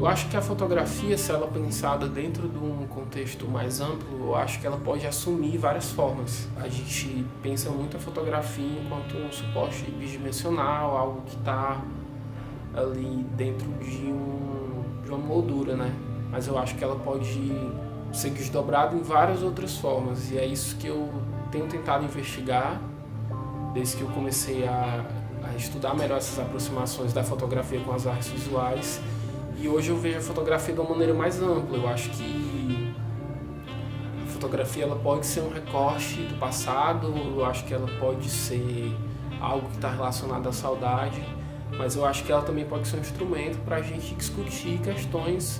Eu acho que a fotografia, se ela é pensada dentro de um contexto mais amplo, eu acho que ela pode assumir várias formas. A gente pensa muito a fotografia enquanto um suporte bidimensional, algo que está ali dentro de uma moldura, né? Mas eu acho que ela pode ser desdobrada em várias outras formas, e é isso que eu tenho tentado investigar desde que eu comecei a estudar melhor essas aproximações da fotografia com as artes visuais. E hoje eu vejo a fotografia de uma maneira mais ampla. Eu acho que a fotografia ela pode ser um recorte do passado, eu acho que ela pode ser algo que está relacionado à saudade, mas eu acho que ela também pode ser um instrumento para a gente discutir questões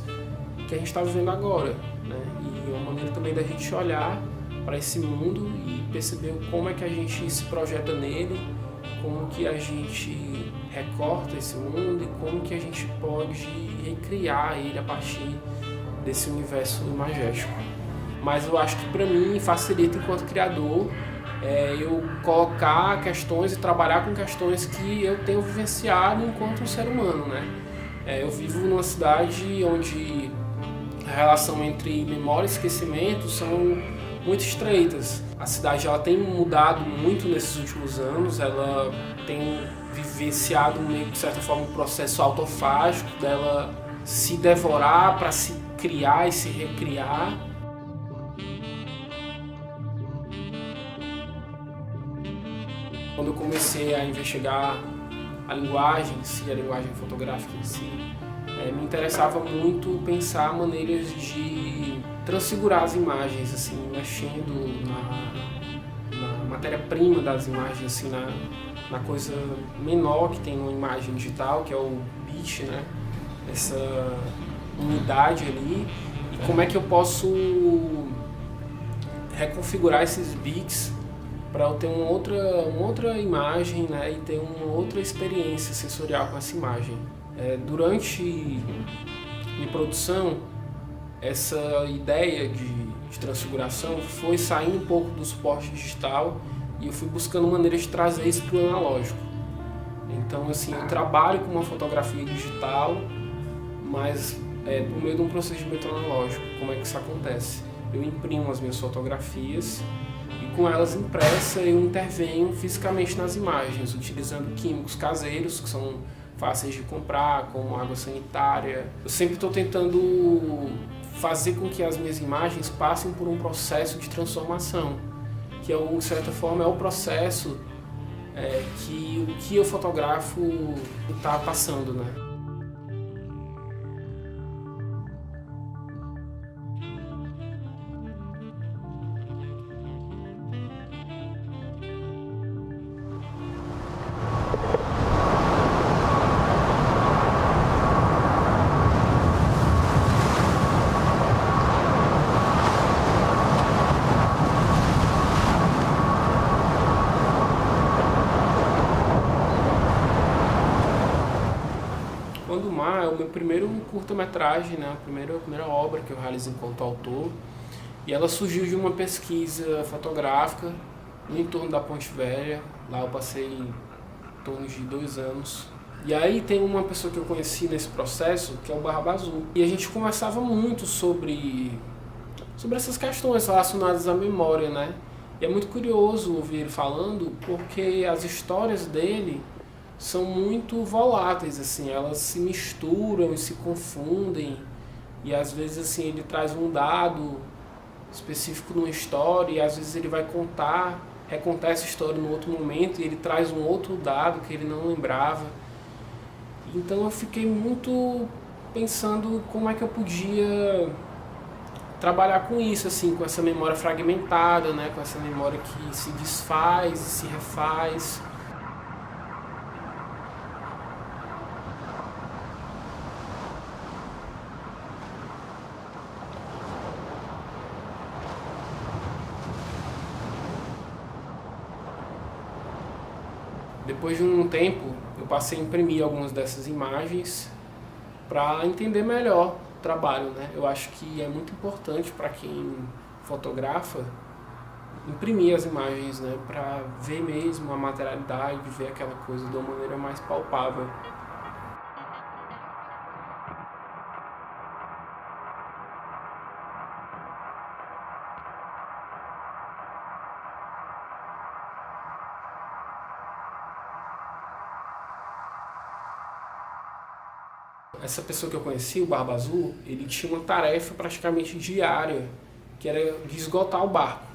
que a gente está vivendo agora, né? E uma maneira também da gente olhar para esse mundo e perceber como é que a gente se projeta nele, como que a gente recorta esse mundo e como que a gente pode recriar ele a partir desse universo imagético. Mas eu acho que para mim facilita enquanto criador eu colocar questões e trabalhar com questões que eu tenho vivenciado enquanto um ser humano, né? Eu vivo numa cidade onde a relação entre memória e esquecimento são muito estreitas. A cidade ela tem mudado muito nesses últimos anos, ela tem vivenciado meio que de certa forma um processo autofágico dela se devorar para se criar e se recriar. Quando eu comecei a investigar a linguagem em si, a linguagem fotográfica em si, me interessava muito pensar maneiras de transfigurar as imagens, assim, mexendo na matéria-prima das imagens, assim, na coisa menor que tem numa imagem digital, que é o bit, né? Essa unidade ali, e como é que eu posso reconfigurar esses bits para eu ter uma outra imagem, né? E ter uma outra experiência sensorial com essa imagem. Durante minha produção, essa ideia de transfiguração foi saindo um pouco do suporte digital e eu fui buscando maneiras de trazer isso para o analógico. Então, assim, eu trabalho com uma fotografia digital, mas por meio de um procedimento analógico. Como é que isso acontece? Eu imprimo as minhas fotografias e com elas impressas eu intervenho fisicamente nas imagens, utilizando químicos caseiros, que são fáceis de comprar, como água sanitária. Eu sempre estou tentando fazer com que as minhas imagens passem por um processo de transformação, que de certa forma é o processo que o que eu fotografo está passando, né? Quando o Mar é o meu primeiro curta-metragem, né? a primeira obra que eu realizo enquanto autor, e ela surgiu de uma pesquisa fotográfica no entorno da Ponte Velha. Lá eu passei em torno de 2 anos. E aí tem uma pessoa que eu conheci nesse processo, que é o Barba Azul. E a gente conversava muito sobre essas questões relacionadas à memória, né? E é muito curioso ouvir ele falando, porque as histórias dele são muito voláteis, assim, elas se misturam e se confundem, e às vezes assim ele traz um dado específico numa história e às vezes ele vai recontar essa história num outro momento e ele traz um outro dado que ele não lembrava. Então eu fiquei muito pensando como é que eu podia trabalhar com isso, assim, com essa memória fragmentada, né, com essa memória que se desfaz e se refaz. Depois de um tempo, eu passei a imprimir algumas dessas imagens para entender melhor o trabalho, né? Eu acho que é muito importante para quem fotografa imprimir as imagens, né? Para ver mesmo a materialidade, ver aquela coisa de uma maneira mais palpável. Essa pessoa que eu conheci, o Barba Azul, ele tinha uma tarefa praticamente diária, que era de esgotar o barco.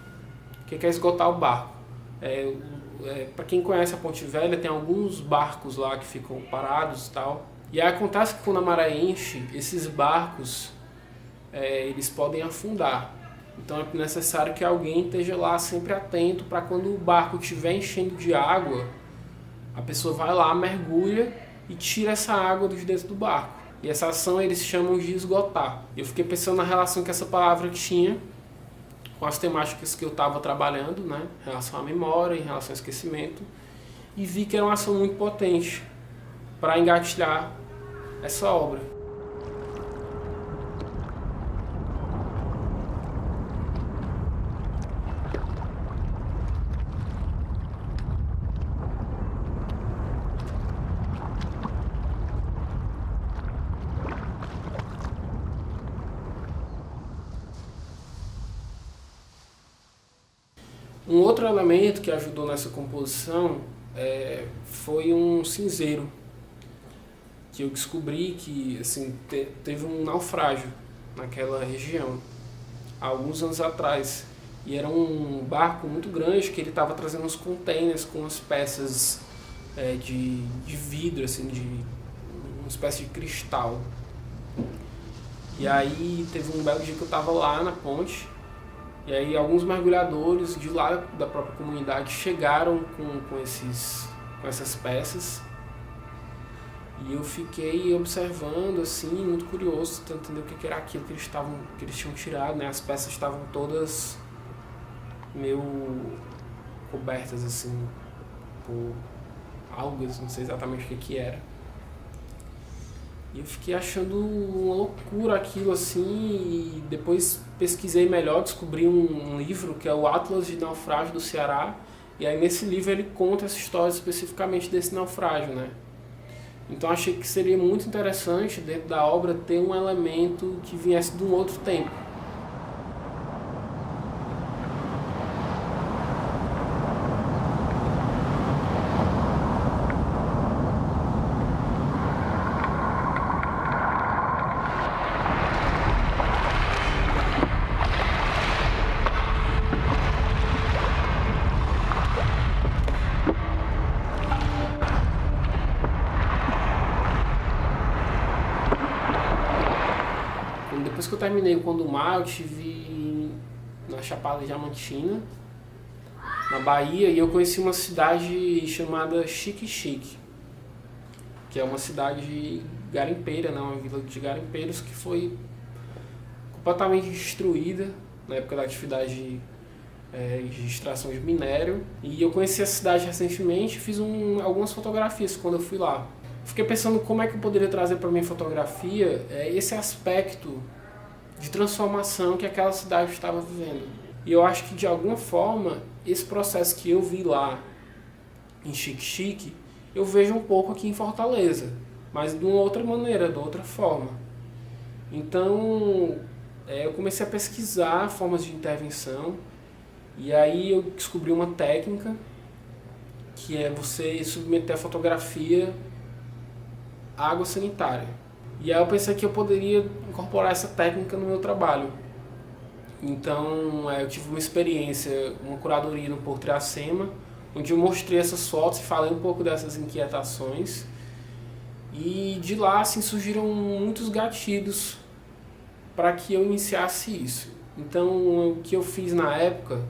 O que é esgotar o barco? Para quem conhece a Ponte Velha, tem alguns barcos lá que ficam parados e tal. E aí acontece que quando a maré enche, esses barcos eles podem afundar. Então é necessário que alguém esteja lá sempre atento para quando o barco estiver enchendo de água, a pessoa vai lá, mergulha e tira essa água de dentro do barco. E essa ação eles chamam de esgotar. Eu fiquei pensando na relação que essa palavra tinha com as temáticas que eu estava trabalhando, né? Em relação à memória, em relação ao esquecimento, e vi que era uma ação muito potente para engatilhar essa obra. Um outro elemento que ajudou nessa composição foi um cinzeiro, que eu descobri que assim, teve um naufrágio naquela região, há alguns anos atrás. E era um barco muito grande que ele estava trazendo uns containers com umas peças de vidro, assim, de uma espécie de cristal. E aí teve um belo dia que eu estava lá na ponte, e aí alguns mergulhadores de lá da própria comunidade chegaram com essas peças. E eu fiquei observando, assim, muito curioso, tentando entender o que era aquilo que eles tinham tirado, né? As peças estavam todas meio cobertas, assim, por algas, não sei exatamente o que era. E eu fiquei achando uma loucura aquilo, assim, e depois pesquisei melhor, descobri um livro que é o Atlas de Naufrágio do Ceará, e aí nesse livro ele conta essa história especificamente desse naufrágio, né? Então achei que seria muito interessante dentro da obra ter um elemento que viesse de um outro tempo. Depois que eu terminei o Condumar, eu estive na Chapada Diamantina, na Bahia, e eu conheci uma cidade chamada Xique-Xique, que é uma cidade garimpeira, né? Uma vila de garimpeiros que foi completamente destruída na época da atividade de extração de minério. E eu conheci a cidade recentemente e fiz algumas fotografias quando eu fui lá. Fiquei pensando como é que eu poderia trazer para minha fotografia esse aspecto de transformação que aquela cidade estava vivendo. E eu acho que de alguma forma esse processo que eu vi lá em Xique-Xique, eu vejo um pouco aqui em Fortaleza, mas de uma outra maneira, de outra forma. Então eu comecei a pesquisar formas de intervenção, e aí eu descobri uma técnica que é você submeter a fotografia à água sanitária. E aí eu pensei que eu poderia incorporar essa técnica no meu trabalho. Então eu tive uma experiência, uma curadoria no Porto Iracema, onde eu mostrei essas fotos e falei um pouco dessas inquietações. E de lá assim, surgiram muitos gatilhos para que eu iniciasse isso. Então o que eu fiz na época,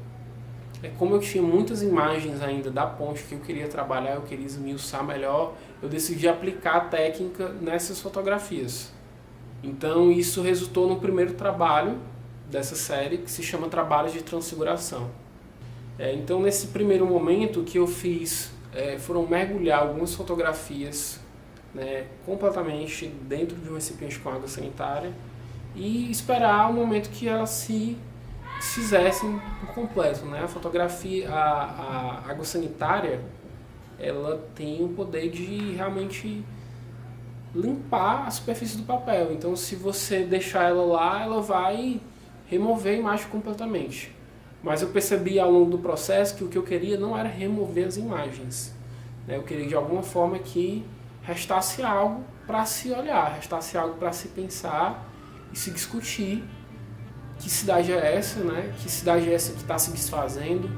como eu tinha muitas imagens ainda da ponte que eu queria trabalhar, eu queria esmiuçar melhor, eu decidi aplicar a técnica nessas fotografias. Então isso resultou no primeiro trabalho dessa série, que se chama Trabalhos de Transfiguração. Então nesse primeiro momento o que eu fiz foram mergulhar algumas fotografias, né, completamente dentro de um recipiente com água sanitária e esperar o momento que elas se fizessem por completo, né? A fotografia, a água sanitária, ela tem o poder de realmente limpar a superfície do papel. Então, se você deixar ela lá, ela vai remover a imagem completamente. Mas eu percebi ao longo do processo que o que eu queria não era remover as imagens, né? Eu queria de alguma forma que restasse algo para se olhar, restasse algo para se pensar e se discutir. Que cidade é essa, né? Que cidade é essa que está se desfazendo?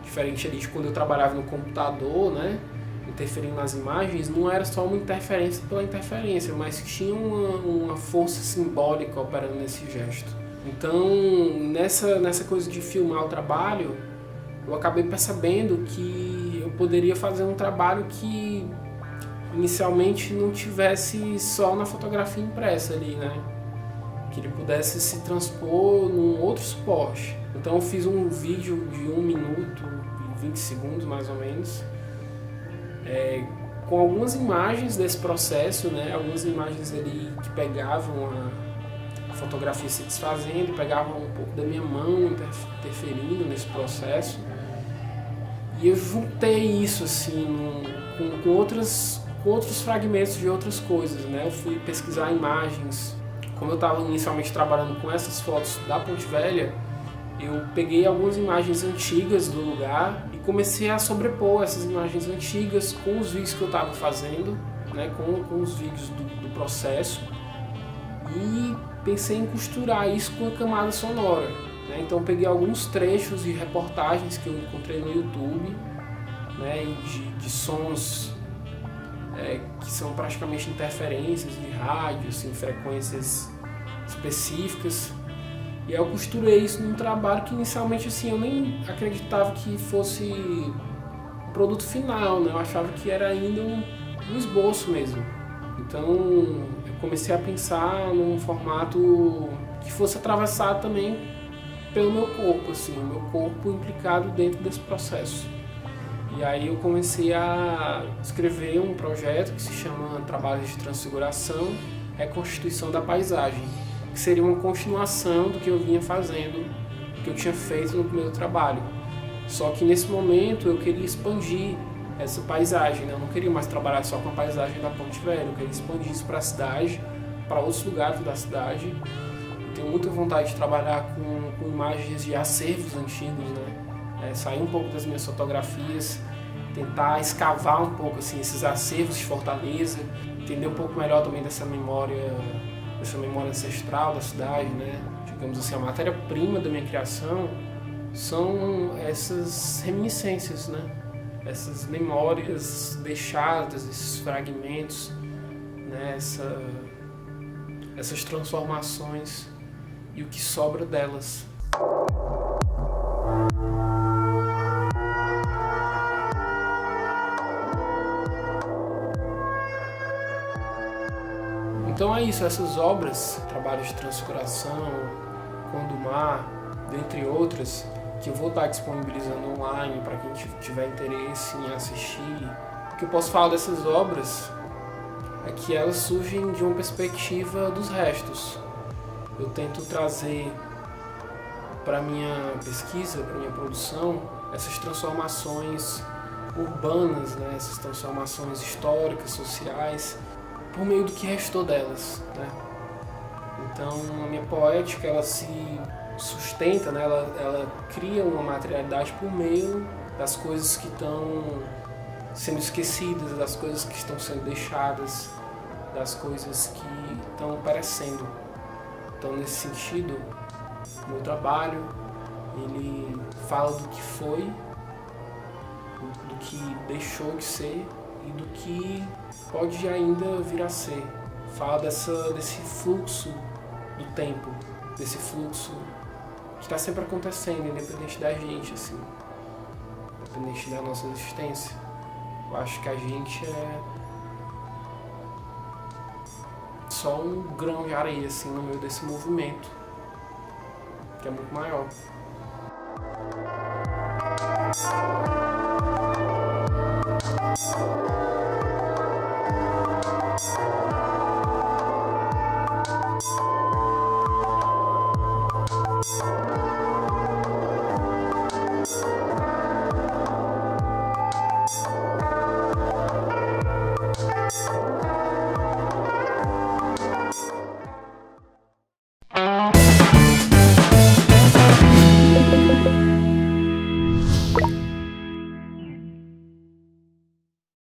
Diferente ali de quando eu trabalhava no computador, né? Interferindo nas imagens, não era só uma interferência pela interferência, mas tinha uma força simbólica operando nesse gesto. Então, nessa coisa de filmar o trabalho, eu acabei percebendo que eu poderia fazer um trabalho que inicialmente não tivesse só na fotografia impressa ali, né? Que ele pudesse se transpor num outro suporte. Então eu fiz um vídeo de 1 minuto e 20 segundos mais ou menos, com algumas imagens desse processo, né? Algumas imagens ali que pegavam a fotografia se desfazendo, pegavam um pouco da minha mão interferindo nesse processo. E eu juntei isso assim com outros fragmentos de outras coisas, né? Eu fui pesquisar imagens. Como eu estava inicialmente trabalhando com essas fotos da Ponte Velha, eu peguei algumas imagens antigas do lugar e comecei a sobrepor essas imagens antigas com os vídeos que eu estava fazendo, né? Com os vídeos do processo, e pensei em costurar isso com a camada sonora. Então peguei alguns trechos de reportagens que eu encontrei no YouTube, né, de sons que são praticamente interferências de rádio, assim, frequências específicas. E aí eu costurei isso num trabalho que inicialmente assim, eu nem acreditava que fosse produto final, né? Eu achava que era ainda um esboço mesmo. Então eu comecei a pensar num formato que fosse atravessado também pelo meu corpo, assim, o meu corpo implicado dentro desse processo. E aí eu comecei a escrever um projeto que se chama Trabalhos de Transfiguração, Reconstituição da Paisagem, que seria uma continuação do que eu vinha fazendo, do que eu tinha feito no primeiro trabalho. Só que nesse momento eu queria expandir essa paisagem, né? Eu não queria mais trabalhar só com a paisagem da Ponte Velha, eu queria expandir isso para a cidade, para outros lugares da cidade. Tenho muita vontade de trabalhar com imagens de acervos antigos, né? Sair um pouco das minhas fotografias, tentar escavar um pouco assim, esses acervos de Fortaleza, entender um pouco melhor também dessa memória ancestral da cidade, né? Digamos assim, a matéria-prima da minha criação são essas reminiscências, né? Essas memórias deixadas, esses fragmentos, né? Essas transformações e o que sobra delas. Então é isso, essas obras, trabalhos de transfiguração, Condumar, dentre outras, que eu vou estar disponibilizando online para quem tiver interesse em assistir. O que eu posso falar dessas obras é que elas surgem de uma perspectiva dos restos. Eu tento trazer para minha pesquisa, para minha produção, essas transformações urbanas, né? Essas transformações históricas, sociais, por meio do que restou delas, né? Então a minha poética, ela se sustenta, né? Ela cria uma materialidade por meio das coisas que estão sendo esquecidas, das coisas que estão sendo deixadas, das coisas que estão perecendo. Então, nesse sentido, o meu trabalho, ele fala do que foi, do que deixou de ser e do que pode ainda vir a ser. Fala desse fluxo do tempo, desse fluxo que está sempre acontecendo, independente da gente, assim, independente da nossa existência. Eu acho que a gente é só um grão de areia, assim, no meio desse movimento, que é muito maior.